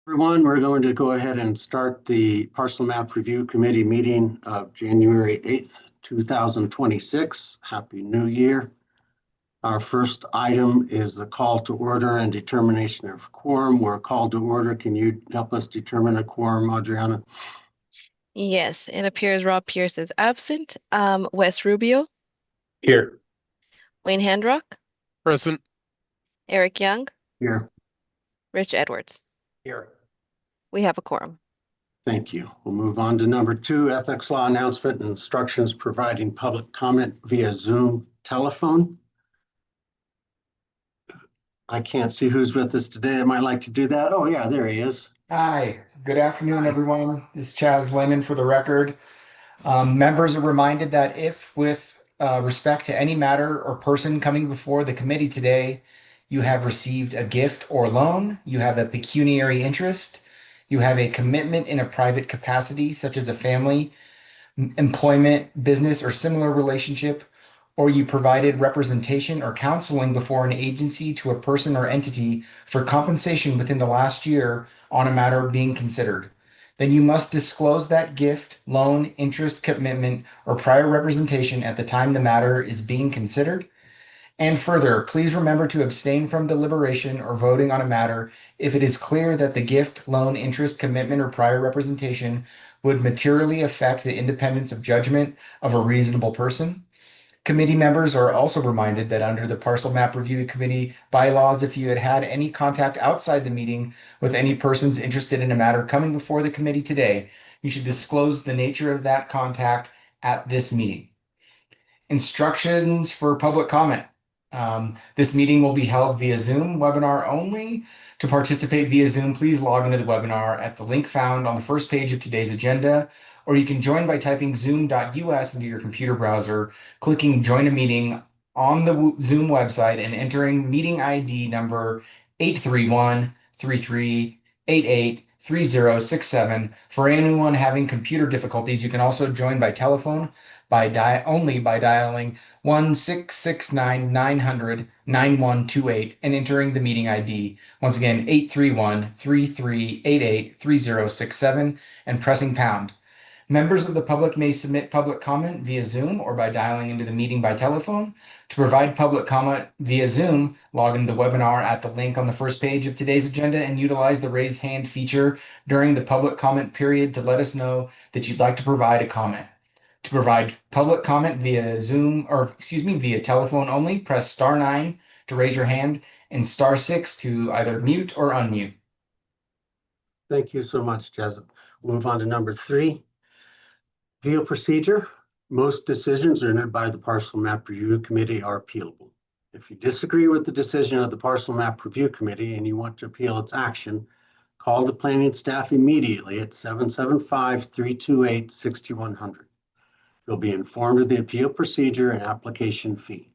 Everyone, we're going to go ahead and start the Parcel Map Review Committee meeting of January 8th, 2026. Happy New Year. Our first item is the call to order and determination of quorum. We're called to order. Can you help us determine a quorum, Adriana? Yes, it appears Rob Pierce is absent. Wes Rubio, Here. Wayne Handrock, Present. Eric Young, Here. Rich Edwards. Here. We have a quorum. Thank you. We'll move on to number 2, ethics law announcement and instructions providing public comment via Zoom telephone. I can't see who's with us today. I might like to do that. Oh yeah, there he is. Hi, good afternoon, everyone. This is Chaz Lehman for the record. Members are reminded that if, with respect to any matter or person coming before the committee today, you have received a gift or loan, you have a pecuniary interest, you have a commitment in a private capacity, such as a family, employment, business, or similar relationship, or you provided representation or counseling before an agency to a person or entity for compensation within the last year on a matter being considered, then you must disclose that gift, loan, interest, commitment, or prior representation at the time the matter is being considered. And further, please remember to abstain from deliberation or voting on a matter if it is clear that the gift, loan, interest, commitment, or prior representation would materially affect the independence of judgment of a reasonable person. Committee members are also reminded that under the Parcel Map Review Committee bylaws, if you had any contact outside the meeting with any persons interested in a matter coming before the committee today, you should disclose the nature of that contact at this meeting. Instructions for public comment. This meeting will be held via Zoom webinar only. To participate via Zoom, please log into the webinar at the link found on the first page of today's agenda, or you can join by typing zoom.us into your computer browser, clicking join a meeting on the Zoom website and entering meeting ID number 831-3388-3067. For anyone having computer difficulties, you can also join by telephone by dialing 1-669-900-9128 and entering the meeting ID. Once again, 831-3388-3067 and pressing pound. Members of the public may submit public comment via Zoom or by dialing into the meeting by telephone. To provide public comment via Zoom, log into the webinar at the link on the first page of today's agenda and utilize the raise hand feature during the public comment period to let us know that you'd like to provide a comment. To provide public comment via via telephone only, press *9 to raise your hand and *6 to either mute or unmute. Thank you so much, Jez. We'll move on to number 3. Appeal procedure. Most decisions entered by the Parcel Map Review Committee are appealable. If you disagree with the decision of the Parcel Map Review Committee and you want to appeal its action, call the planning staff immediately at 775-328-6100. You'll be informed of the appeal procedure and application fee.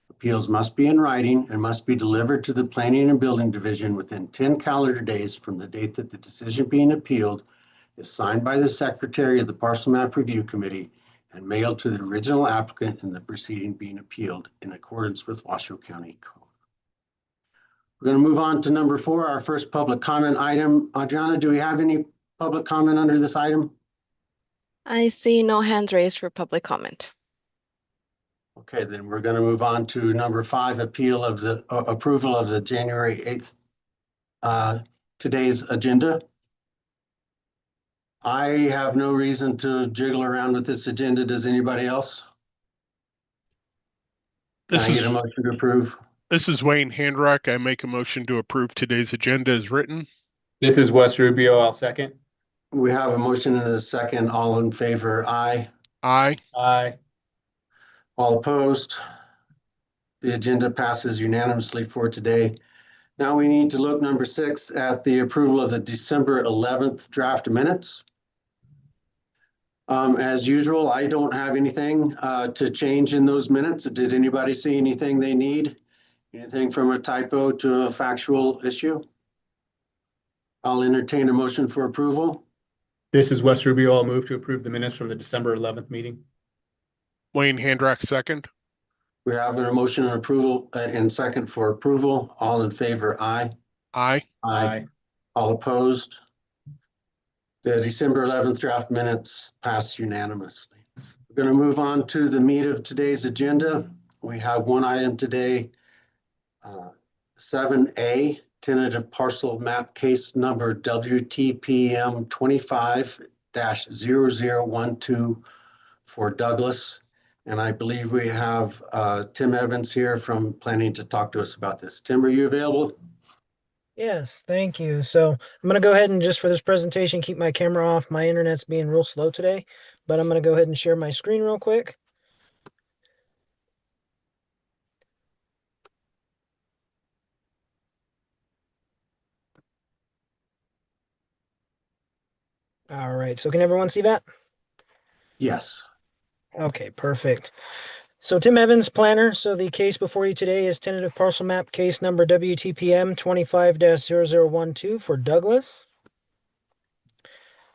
Appeals must be in writing and must be delivered to the Planning and Building Division within 10 calendar days from the date that the decision being appealed is signed by the Secretary of the Parcel Map Review Committee and mailed to the original applicant in the proceeding being appealed in accordance with Washoe County Code. We're going to move on to number 4, our first public comment item. Adriana, do we have any public comment under this item? I see no hands raised for public comment. Okay, then we're going to move on to number 5, approval of the January 8th today's agenda. I have no reason to jiggle around with this agenda. Does anybody else? Can I get a motion to approve? This is Wayne Handrock. I make a motion to approve today's agenda as written. This is Wes Rubio. I'll second. We have a motion and a second. All in favor, aye. Aye. Aye. All opposed? The agenda passes unanimously for today. Now we need to look, number 6, at the approval of the December 11th draft minutes. As usual, I don't have anything to change in those minutes. Did anybody see anything they need? Anything from a typo to a factual issue? I'll entertain a motion for approval. This is Wes Rubio. I'll move to approve the minutes from the December 11th meeting. Wayne Handrock, second. We have a motion and approval and second for approval. All in favor, aye. Aye. Aye. All opposed? The December 11th draft minutes pass unanimously. We're going to move on to the meat of today's agenda. We have one item today, 7A, tentative parcel map case number WTPM 25-0012 for Douglas. And I believe we have Tim Evans here from planning to talk to us about this. Tim, are you available? Yes, thank you. So I'm going to go ahead and just for this presentation, keep my camera off. My internet's being real slow today, but I'm going to go ahead and share my screen real quick. All right, so can everyone see that? Yes. Okay, perfect. So Tim Evans, planner. So the case before you today is tentative parcel map case number WTPM 25-0012 for Douglas.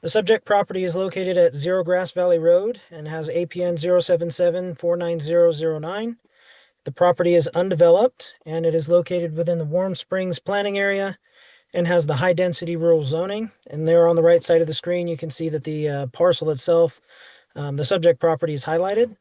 The subject property is located at 0 Grass Valley Road and has APN 077-49009. The property is undeveloped and it is located within the Warm Springs planning area and has the high density rural zoning. And there on the right side of the screen, you can see that the parcel itself, the subject property is highlighted.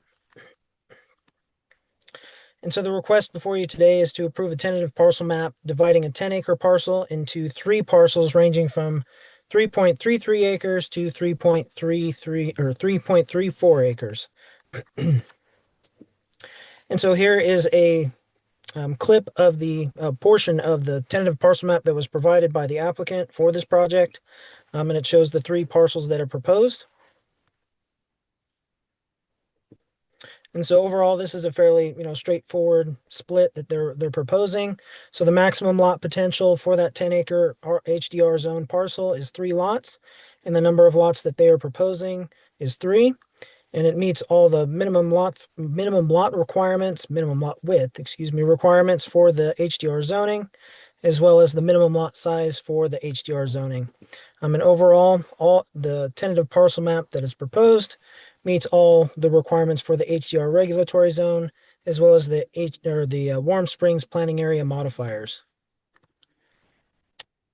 And so the request before you today is to approve a tentative parcel map dividing a 10-acre parcel into 3 parcels ranging from 3.33 acres to 3.33 or 3.34 acres. And so here is a clip of the portion of the tentative parcel map that was provided by the applicant for this project. And it shows the 3 parcels that are proposed. And so overall, this is a fairly, straightforward split that they're proposing. So the maximum lot potential for that 10-acre HDR zone parcel is 3 lots, and the number of lots that they are proposing is 3. And it meets all the minimum lot requirements, requirements for the HDR zoning, as well as the minimum lot size for the HDR zoning. And overall, all the tentative parcel map that is proposed meets all the requirements for the HDR regulatory zone, as well as the Warm Springs planning area modifiers.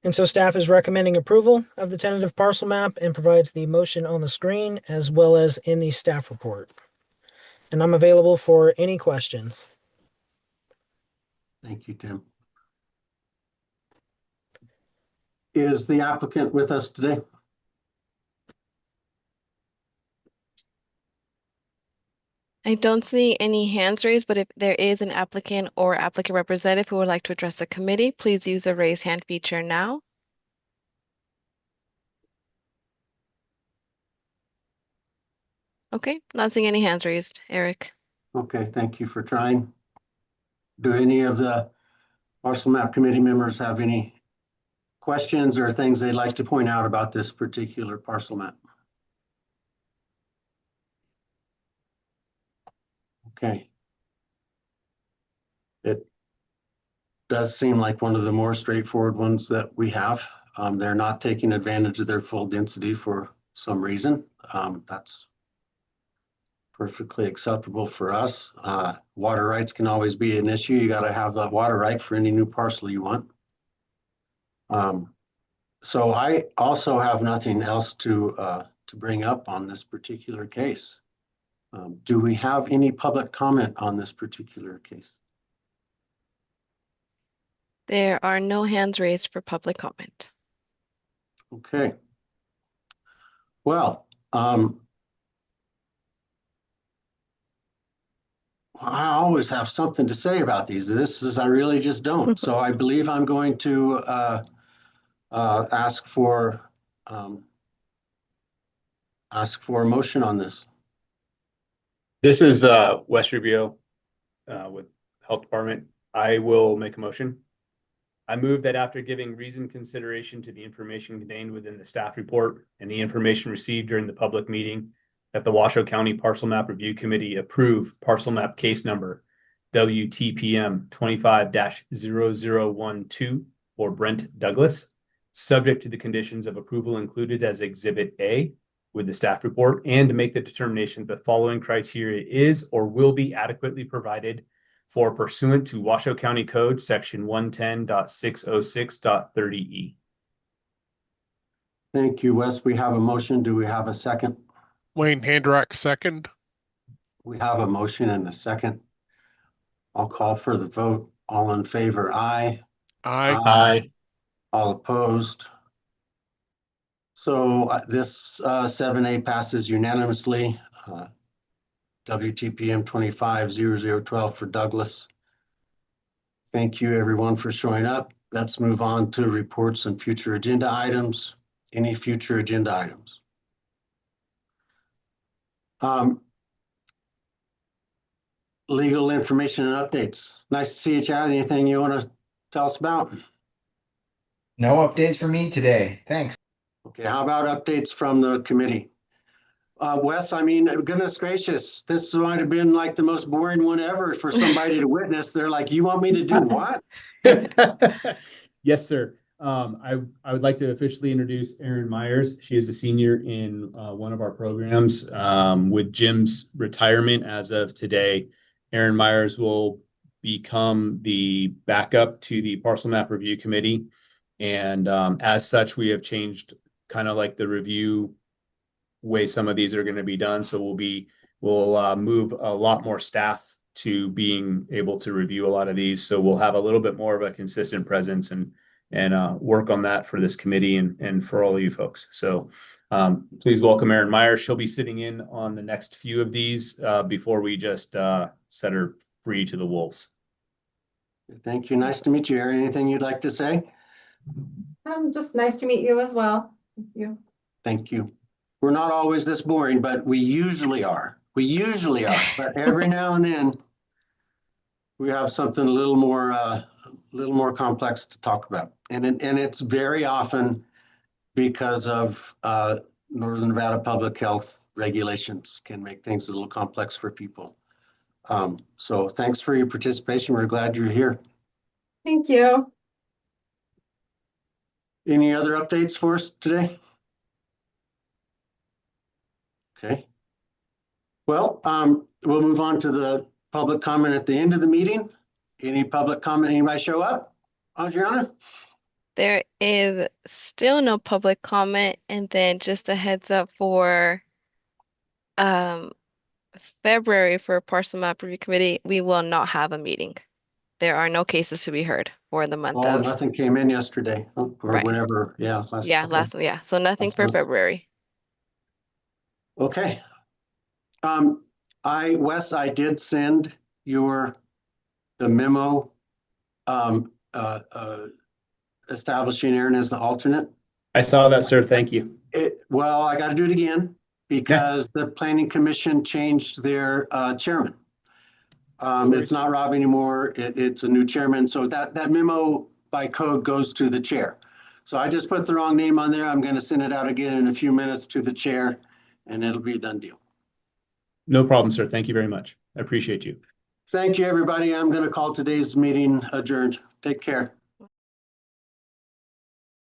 And so staff is recommending approval of the tentative parcel map and provides the motion on the screen as well as in the staff report. And I'm available for any questions. Thank you, Tim. Is the applicant with us today? I don't see any hands raised, but if there is an applicant or applicant representative who would like to address the committee, please use the raise hand feature now. Okay, not seeing any hands raised, Eric. Okay, thank you for trying. Do any of the parcel map committee members have any questions or things they'd like to point out about this particular parcel map? Okay. It does seem like one of the more straightforward ones that we have. They're not taking advantage of their full density for some reason. That's perfectly acceptable for us. Water rights can always be an issue. You got to have that water right for any new parcel you want. So I also have nothing else to bring up on this particular case. Do we have any public comment on this particular case? There are no hands raised for public comment. Okay. Well, I always have something to say about these. I really just don't. So I believe I'm going to ask for a motion on this. This is West Rubio with Health Department. I will make a motion. I move that after giving reasoned consideration to the information contained within the staff report and the information received during the public meeting, that the Washoe County Parcel Map Review Committee approve parcel map case number WTPM 25-0012 for Brent Douglas, subject to the conditions of approval included as Exhibit A with the staff report, and to make the determination that the following criteria is or will be adequately provided for pursuant to Washoe County Code Section 110.606.30E. Thank you, Wes. We have a motion. Do we have a second? Wayne Handrock, second. We have a motion and a second. I'll call for the vote. All in favor, aye. Aye. Aye. All opposed. So this 7A passes unanimously. WTPM 250012 for Douglas. Thank you, everyone, for showing up. Let's move on to reports and future agenda items. Any future agenda items? Legal information and updates. Nice to see you, Chad. Anything you want to tell us about? No updates for me today. Thanks. Okay, how about updates from the committee? Wes, I mean, goodness gracious, this might have been like the most boring one ever for somebody to witness. They're like, you want me to do what? Yes, sir. I would like to officially introduce Erin Myers. She is a senior in one of our programs. With Jim's retirement as of today, Erin Myers will become the backup to the Parcel Map Review Committee. And as such, we have changed kind of like the review way some of these are going to be done. So we'll move a lot more staff to being able to review a lot of these. So we'll have a little bit more of a consistent presence and work on that for this committee and for all of you folks. So please welcome Erin Myers. She'll be sitting in on the next few of these before we just set her free to the wolves. Thank you. Nice to meet you, Erin. Anything you'd like to say? Just nice to meet you as well. Thank you. Thank you. We're not always this boring, but we usually are. But every now and then we have something a little more complex to talk about. And it's very often because of Northern Nevada public health regulations can make things a little complex for people. So thanks for your participation. We're glad you're here. Thank you. Any other updates for us today? Okay. Well, we'll move on to the public comment at the end of the meeting. Any public comment? Anybody show up? Adriana? There is still no public comment, and then just a heads up for February for Parcel Map Review Committee, we will not have a meeting. There are no cases to be heard for the month Oh, of nothing came in yesterday or Right. whenever. Yeah. Okay. So nothing Last for month. February. Okay. Wes, I did send the memo establishing Aaron as the alternate. I saw that, sir. Thank you. Well, I got to do it again because the planning commission changed their chairman. It's not Rob anymore. It's a new chairman. So that memo by code goes to the chair. So I just put the wrong name on there. I'm going to send it out again in a few minutes to the chair and it'll be a done deal. No problem, sir. Thank you very much. I appreciate you. Thank you, everybody. I'm going to call today's meeting adjourned. Take care.